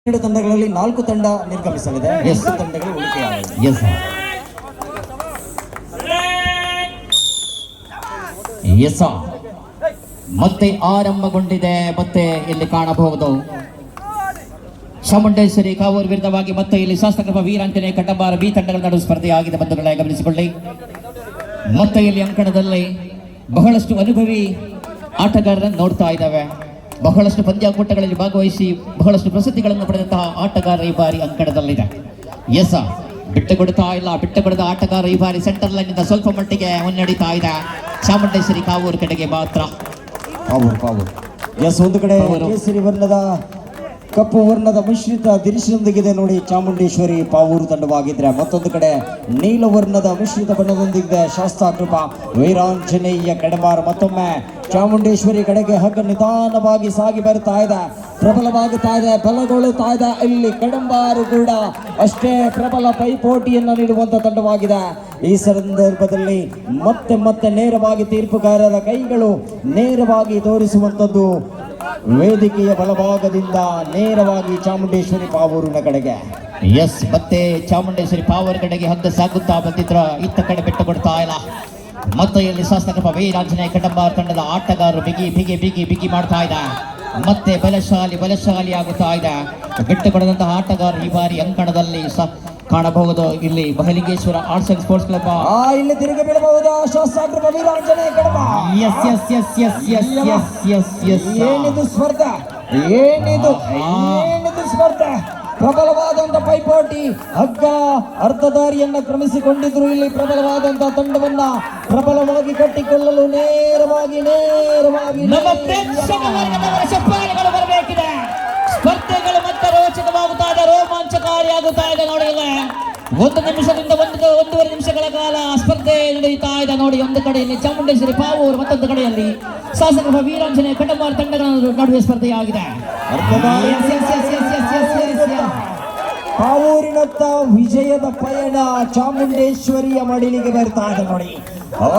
ಎರಡು ತಂಡಗಳಲ್ಲಿ 4 ತಂಡ ನಿರ್ಗಮಿಸಲಿದೆ. 2 ತಂಡಗಳು ಉಳಿಕೆಯಾಗಲಿದೆ. ಮತ್ತೆ ಆರಂಭಗೊಂಡಿದೆ. ಮತ್ತೆ ಇಲ್ಲಿ ಕಾಣಬಹುದು ಚಾಮುಂಡೇಶ್ವರಿ ಕಾವೂರು ವಿರುದ್ಧವಾಗಿ ಮತ್ತೆ ಇಲ್ಲಿ ಶಾಸಕ ವೀರಾಂಜನೇಯ ಕಟ್ಟಂಬಾರ ಬಿ ತಂಡಗಳ ನಡುವೆ ಸ್ಪರ್ಧೆಯಾಗಿದೆ. ಬಂಧುಗಳೇ ಗಮನಿಸಿಕೊಳ್ಳಿ, ಮತ್ತೆ ಇಲ್ಲಿ ಅಂಕಣದಲ್ಲಿ ಬಹಳಷ್ಟು ಅನುಭವಿ ಆಟಗಾರರನ್ನು ನೋಡ್ತಾ ಇದ್ದಾವೆ. ಬಹಳಷ್ಟು ಪಂದ್ಯಾಕೂಟಗಳಲ್ಲಿ ಭಾಗವಹಿಸಿ ಬಹಳಷ್ಟು ಪ್ರಸಿದ್ಧಿಗಳನ್ನು ಪಡೆದಂತಹ ಆಟಗಾರ ಈ ಬಾರಿ ಅಂಕಣದಲ್ಲಿದೆ. ಬಿಟ್ಟು ಕೊಡ್ತಾ ಇಲ್ಲ. ಬಿಟ್ಟು ಕೊಡದ ಆಟಗಾರ ಈ ಬಾರಿ ಸೆಂಟರ್ ಲೈನ್ ಇಂದ ಸ್ವಲ್ಪ ಮಟ್ಟಿಗೆ ಮುನ್ನಡೀತಾ ಇದೆ. ಚಾಮುಂಡೇಶ್ವರಿ ಕಾವೂರು ಕಡೆಗೆ ಮಾತ್ರ. ಒಂದು ಕಡೆ ಕೇಸರಿ ವರ್ಣದ ಕಪ್ಪು ವರ್ಣದ ಮಿಶ್ರಿತ ದಿರಿಸಿನೊಂದಿಗಿದೆ ನೋಡಿ ಚಾಮುಂಡೇಶ್ವರಿ ಪಾವೂರು ತಂಡವಾಗಿದ್ರೆ, ಮತ್ತೊಂದು ಕಡೆ ನೀಲವರ್ಣದ ಮಿಶ್ರಿತ ಬಣ್ಣದೊಂದಿಗಿದೆ ಶಾಸ್ತಾಕೃಪ ವೀರಾಂಜನೇಯ ಕಡಮಾರ. ಮತ್ತೊಮ್ಮೆ ಚಾಮುಂಡೇಶ್ವರಿ ಕಡೆಗೆ ಹಗ್ಗ ನಿಧಾನವಾಗಿ ಸಾಗಿ ಬರ್ತಾ ಇದೆ, ಪ್ರಬಲವಾಗುತ್ತಾ ಇದೆ, ಬಲಗೊಳ್ಳುತ್ತಾ ಇದೆ. ಇಲ್ಲಿ ಕಡಂಬಾರು ಕೂಡ ಅಷ್ಟೇ ಪ್ರಬಲ ಪೈಪೋಟಿಯನ್ನು ನೀಡುವಂತ ತಂಡವಾಗಿದೆ. ಈ ಸಂದರ್ಭದಲ್ಲಿ ಮತ್ತೆ ನೇರವಾಗಿ ತೀರ್ಪುಗಾರರ ಕೈಗಳು ನೇರವಾಗಿ ತೋರಿಸುವಂಥದ್ದು ವೇದಿಕೆಯ ಬಲಭಾಗದಿಂದ ನೇರವಾಗಿ ಚಾಮುಂಡೇಶ್ವರಿ ಪಾವೂರಿನ ಕಡೆಗೆ. ಮತ್ತೆ ಚಾಮುಂಡೇಶ್ವರಿ ಪಾವೂರು ಕಡೆಗೆ ಹಗ್ಗ ಸಾಗುತ್ತಾ ಬಂದಿದ್ರ ಇತ್ತ ಕಡೆ ಬಿಟ್ಟು ಕೊಡ್ತಾ ಇಲ್ಲ. ಮತ್ತೆ ಇಲ್ಲಿ ಶಾಸಕ ವೀರಾಂಜನೇಯ ಕಡಂಬಾರ ತಂಡದ ಆಟಗಾರರು ಬಿಗಿ ಮಾಡ್ತಾ ಇದೆ. ಮತ್ತೆ ಬಲಶಾಲಿ ಆಗುತ್ತಾ ಇದೆ. ಬಿಟ್ಟು ಕೊಡದಂತಹ ಆಟಗಾರರು ಈ ಬಾರಿ ಅಂಕಣದಲ್ಲಿ ಕಾಣಬಹುದು. ಇಲ್ಲಿ ಬಹಲಿಂಗೇಶ್ವರ ಆರ್ಟ್ಸ್ ಅಂಡ್ ಸ್ಪೋರ್ಟ್ಸ್ ಕ್ಲಬ್ ಇಲ್ಲಿ ತಿರುಗಿ ಬೀಳಬಹುದು. ಶಾಸಕ ವೀರಾಂಜನೇಯ ಕಡಂಬಾರ. ಏನಿದು ಸ್ಪರ್ಧೆ, ಏನಿದು ಸ್ಪರ್ಧೆ, ಪ್ರಬಲವಾದಂತ ಪೈಪೋಟಿ. ಹಗ್ಗ ಅರ್ಧ ದಾರಿಯನ್ನ ಕ್ರಮಿಸಿಕೊಂಡಿದ್ರು. ಇಲ್ಲಿ ಪ್ರಬಲವಾದಂತಹ ತಂಡವನ್ನ ಪ್ರಬಲವಾಗಿ ಕಟ್ಟಿಕೊಳ್ಳಲು ನೇರವಾಗಿ ಬರಬೇಕಿದೆ. ಸ್ಪರ್ಧೆಗಳು ಮತ್ತೆ ರೋಚಕವಾಗುತ್ತಾ ಇದೆ, ರೋಮಾಂಚಕಾರಿಯಾಗುತ್ತಾ ಇದೆ. ನೋಡಿ, 1 ನಿಮಿಷದಿಂದ 1.5 ನಿಮಿಷಗಳ ಕಾಲ ಸ್ಪರ್ಧೆ ನಡೆಯುತ್ತಾ ಇದೆ. ನೋಡಿ, ಒಂದು ಕಡೆಯಲ್ಲಿ ಚಾಮುಂಡೇಶ್ವರಿ ಪಾವೂರು, ಮತ್ತೊಂದು ಕಡೆಯಲ್ಲಿ ಶಾಸಕ ವೀರಾಂಜನೇಯ ಕಡಂಬಾರ ತಂಡಗಳ ನಡುವೆ ಸ್ಪರ್ಧೆಯಾಗಿದೆ. ಪಾವೂರಿನತ್ತ ವಿಜಯದ ಪಯಣ ಚಾಮುಂಡೇಶ್ವರಿಯ ಮಡಿಲಿಗೆ ಬರ್ತಾ ಇದೆ. ನೋಡಿ,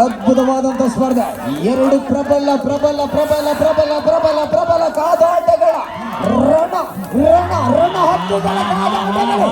ಅದ್ಭುತವಾದಂತ ಸ್ಪರ್ಧೆ. 2 ಪ್ರಬಲ ಕಾದಾಟಗಳ ರಣ ಹಕ್ಕುಗಳ ಕಾದಾಟಗಳು.